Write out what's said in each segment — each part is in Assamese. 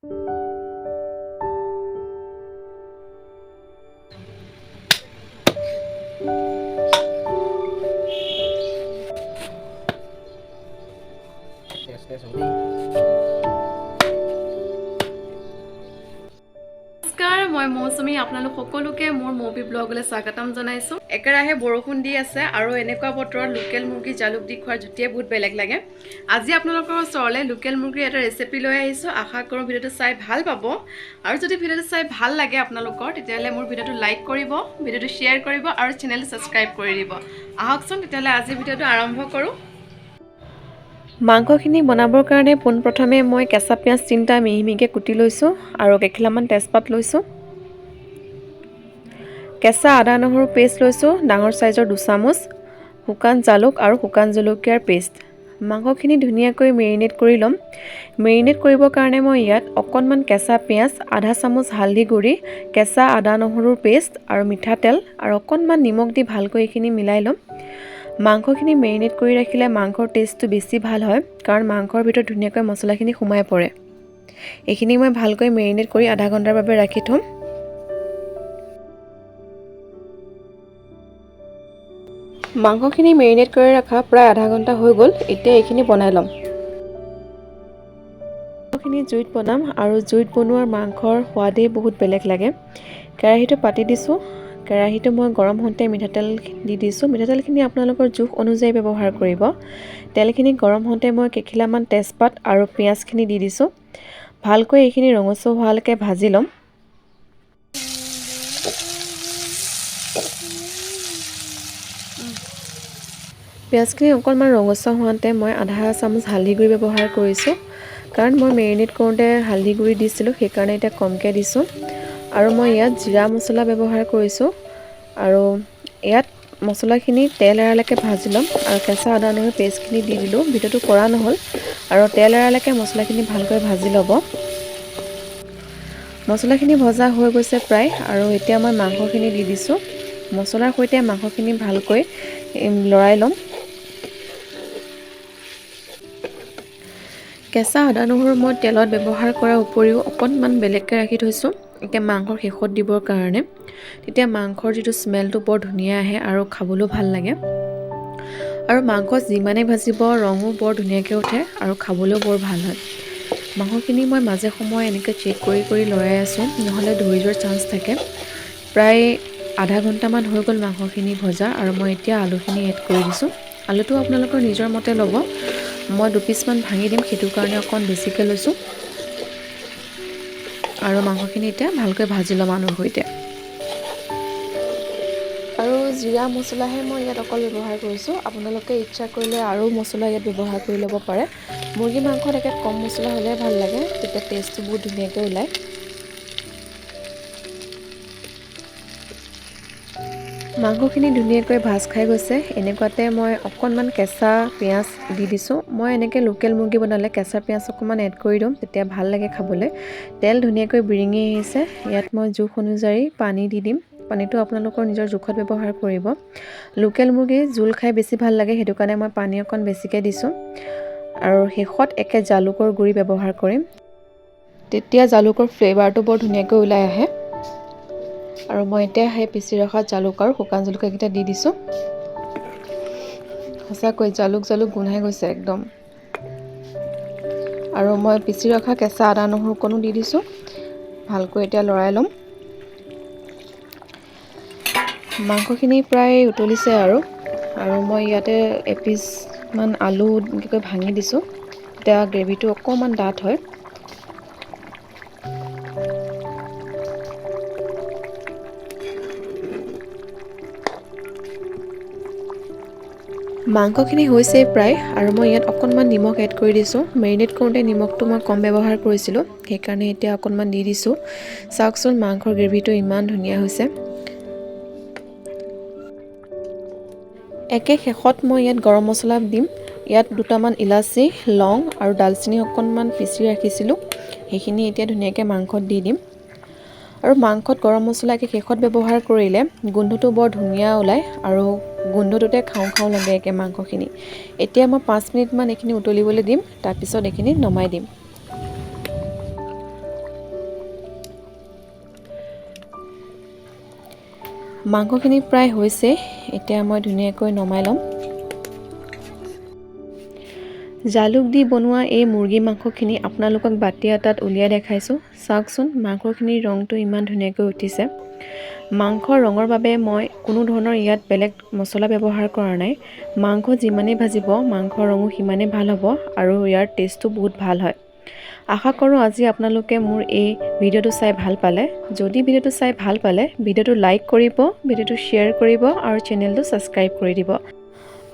মই মৌচুমী আপোনালোক সকলোকে মোৰ মৌবি ব্লগলৈ স্বাগতম জনাইছোঁ। একেৰাহে বৰষুণ দি আছে আৰু এনেকুৱা বতৰত লোকেল মুৰ্গী জালুক দি খোৱাৰ জুতিয়ে বহুত বেলেগ লাগে। আজি আপোনালোকৰ ওচৰলৈ লোকেল মুৰ্গীৰ এটা ৰেচিপি লৈ আহিছোঁ। আশা কৰোঁ ভিডিঅ'টো চাই ভাল পাব আৰু যদি ভিডিঅ'টো চাই ভাল লাগে আপোনালোকৰ তেতিয়াহ'লে মোৰ ভিডিঅ'টো লাইক কৰিব, ভিডিঅ'টো শ্বেয়াৰ কৰিব আৰু চেনেলটো ছাবস্ক্ৰাইব কৰি দিব। আহকচোন তেতিয়াহ'লে আজি ভিডিঅ'টো আৰম্ভ কৰোঁ। মাংসখিনি বনাবৰ কাৰণে পোনপ্ৰথমে মই কেঁচা পিঁয়াজ 3টা মিহি মিহিকৈ কুটি লৈছোঁ আৰু কেইখিলামান তেজপাত লৈছোঁ। কেঁচা আদা নহৰু পেষ্ট লৈছোঁ ডাঙৰ চাইজৰ 2 চামুচ, শুকান জালুক আৰু শুকান জলকীয়াৰ পেষ্ট। মাংসখিনি ধুনীয়াকৈ মেৰিনেট কৰি ল'ম। মেৰিনেট কৰিবৰ কাৰণে মই ইয়াত অকণমান কেঁচা পিঁয়াজ, আধা চামুচ হালধি গুড়ি, কেঁচা আদা নহৰুৰ পেষ্ট আৰু মিঠাতেল আৰু অকণমান নিমখ দি ভালকৈ এইখিনি মিলাই ল'ম। মাংসখিনি মেৰিনেট কৰি ৰাখিলে মাংসৰ টেষ্টটো বেছি ভাল হয় কাৰণ মাংসৰ ভিতৰত ধুনীয়াকৈ মছলাখিনি সোমাই পৰে। এইখিনি মই ভালকৈ মেৰিনেট কৰি আধা ঘণ্টাৰ বাবে ৰাখি থ'ম। মাংসখিনি মেৰিনেট কৰি ৰখা প্ৰায় আধা ঘণ্টা হৈ গ'ল। এতিয়া এইখিনি বনাই ল'ম। মাংসখিনি জুইত বনাম আৰু জুইত বনোৱাৰ মাংসৰ সোৱাদেই বহুত বেলেগ লাগে। কেৰাহীটো পাতি দিছোঁ। কেৰাহীটো মই গৰম হওঁতে মিঠাতেল দি দিছোঁ। মিঠাতেলখিনি আপোনালোকৰ জোখ অনুযায়ী ব্যৱহাৰ কৰিব। তেলখিনি গৰম হওঁতে মই কেইখিলামান তেজপাত আৰু পিঁয়াজখিনি দি দিছোঁ। ভালকৈ এইখিনি ৰঙচুৱা হোৱালৈকে ভাজি ল'ম। পিঁয়াজখিনি অকণমান ৰঙচুৱা হোৱাতে মই আধা চামুচ হালধি গুড়ি ব্যৱহাৰ কৰিছোঁ কাৰণ মই মেৰিনেট কৰোঁতে হালধি গুড়ি দিছিলোঁ, সেইকাৰণে এতিয়া কমকৈ দিছোঁ। আৰু মই ইয়াত জিৰা মছলা ব্যৱহাৰ কৰিছোঁ আৰু ইয়াত মছলাখিনি তেল এৰালৈকে ভাজি ল'ম আৰু কেঁচা আদা নহৰু পেষ্টখিনি দি দিলোঁ। ভিডিঅ'টো কৰা নহ'ল আৰু তেল এৰালৈকে মছলাখিনি ভালকৈ ভাজি ল'ব। মছলাখিনি ভজা হৈ গৈছে প্ৰায় আৰু এতিয়া মই মাংসখিনি দি দিছোঁ। মছলাৰ সৈতে মাংসখিনি ভালকৈ লৰাই ল'ম। কেঁচা আদা নহৰু মই তেলত ব্যৱহাৰ কৰাৰ উপৰিও অকণমান বেলেগকৈ ৰাখি থৈছোঁ এতিয়া মাংসৰ শেষত দিবৰ কাৰণে। তেতিয়া মাংসৰ যিটো স্মেলটো বৰ ধুনীয়া আহে আৰু খাবলৈও ভাল লাগে। আৰু মাংস যিমানেই ভাজিব ৰঙো বৰ ধুনীয়াকৈ উঠে আৰু খাবলৈও বৰ ভাল হয়। মাংসখিনি মই মাজে সময়ে এনেকৈ চেক কৰি লৰাই আছোঁ, নহ'লে ধৰি যোৱাৰ চান্স থাকে। প্ৰায় আধা ঘণ্টামান হৈ গ'ল মাংসখিনি ভজা আৰু মই এতিয়া আলুখিনি এড কৰি দিছোঁ। আলুটো আপোনালোকৰ নিজৰ মতে ল'ব। মই 2 পিচমান ভাঙি দিম, সেইটো কাৰণে অকণ বেছিকৈ লৈছোঁ। আৰু মাংসখিনি এতিয়া ভালকৈ ভাজি ল'ম আলুৰ সৈতে। আৰু জিৰা মছলাহে মই ইয়াত অকল ব্যৱহাৰ কৰিছোঁ। আপোনালোকে ইচ্ছা কৰিলে আৰু মছলা ইয়াত ব্যৱহাৰ কৰি ল'ব পাৰে। মুৰ্গী মাংসত একে কম মছলা হ'লে ভাল লাগে, তেতিয়া টেষ্টটো বহুত ধুনীয়াকৈ ওলায়। মাংসখিনি ধুনীয়াকৈ ভাজ খাই গৈছে। এনেকুৱাতে মই অকণমান কেঁচা পিঁয়াজ দি দিছোঁ। মই এনেকৈ লোকেল মুৰ্গী বনালে কেঁচা পিঁয়াজ অকণমান এড কৰি দিওঁ, তেতিয়া ভাল লাগে খাবলৈ। তেল ধুনীয়াকৈ বিৰিঙি আহিছে। ইয়াত মই জোখ অনুযায়ী পানী দি দিম। পানীটো আপোনালোকৰ নিজৰ জোখত ব্যৱহাৰ কৰিব। লোকেল মুৰ্গী জোল খাই বেছি ভাল লাগে, সেইটো কাৰণে মই পানী অকণ বেছিকৈ দিছোঁ। আৰু শেষত একে জালুকৰ গুড়ি ব্যৱহাৰ কৰিম, তেতিয়া জালুকৰ ফ্লেভাৰটো বৰ ধুনীয়াকৈ ওলাই আহে। আৰু মই এতিয়া সেই পিচি ৰখা জালুক আৰু শুকান জলকীয়াকেইটা দি দিছোঁ। সঁচাকৈ জালুক গোন্ধাই গৈছে একদম। আৰু মই পিচি ৰখা কেঁচা আদা নহৰুকণো দি দিছোঁ। ভালকৈ এতিয়া লৰাই ল'ম। মাংসখিনি প্ৰায় উতলিছে আৰু মই ইয়াতে এপিচমান আলু এনেকৈ ভাঙি দিছোঁ, তেতিয়া গ্ৰেভিটো অকণমান ডাঠ হয়। মাংসখিনি হৈছে প্ৰায় আৰু মই ইয়াত অকণমান নিমখ এড কৰি দিছোঁ। মেৰিনেট কৰোঁতে নিমখটো মই কম ব্যৱহাৰ কৰিছিলোঁ, সেইকাৰণে এতিয়া অকণমান দি দিছোঁ। চাওকচোন মাংসৰ গ্ৰেভিটো ইমান ধুনীয়া হৈছে। একে শেষত মই ইয়াত গৰম মছলা দিম। ইয়াত 2টামান ইলাচি, লং আৰু ডালচেনি অকণমান পিচি ৰাখিছিলোঁ, সেইখিনি এতিয়া ধুনীয়াকৈ মাংসত দি দিম। আৰু মাংসত গৰম মছলা একে শেষত ব্যৱহাৰ কৰিলে গোন্ধটো বৰ ধুনীয়া ওলায় আৰু গোন্ধটোতে খাওঁ লাগে একে মাংসখিনি। এতিয়া মই 5 মিনিটমান এইখিনি উতলিবলৈ দিম, তাৰপিছত এইখিনি নমাই দিম। মাংসখিনি প্ৰায় হৈছে, এতিয়া মই ধুনীয়াকৈ নমাই ল'ম। জালুক দি বনোৱা এই মুৰ্গী মাংসখিনি আপোনালোকক বাতি এটাত উলিয়াই দেখাইছোঁ। চাওকচোন মাংসখিনিৰ ৰংটো ইমান ধুনীয়াকৈ উঠিছে। মাংসৰ ৰঙৰ বাবে মই কোনো ধৰণৰ ইয়াত বেলেগ মছলা ব্যৱহাৰ কৰা নাই। মাংস যিমানেই ভাজিব মাংসৰ ৰঙো সিমানেই ভাল হ'ব আৰু ইয়াৰ টেষ্টটো বহুত ভাল হয়। আশা কৰোঁ আজি আপোনালোকে মোৰ এই ভিডিঅ'টো চাই ভাল পালে। যদি ভিডিঅ'টো চাই ভাল পালে ভিডিঅ'টো লাইক কৰিব, ভিডিঅ'টো শ্বেয়াৰ কৰিব আৰু চেনেলটো ছাবস্ক্ৰাইব কৰি দিব।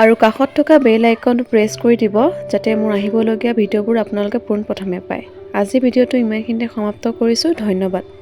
আৰু কাষত থকা বেল আইকনটো প্ৰেছ কৰি দিব যাতে মোৰ আহিবলগীয়া ভিডিঅ'বোৰ আপোনালোকে পোনপ্ৰথমে পায়। আজি ভিডিঅ'টো ইমানখিনিতে সমাপ্ত কৰিছোঁ। ধন্যবাদ।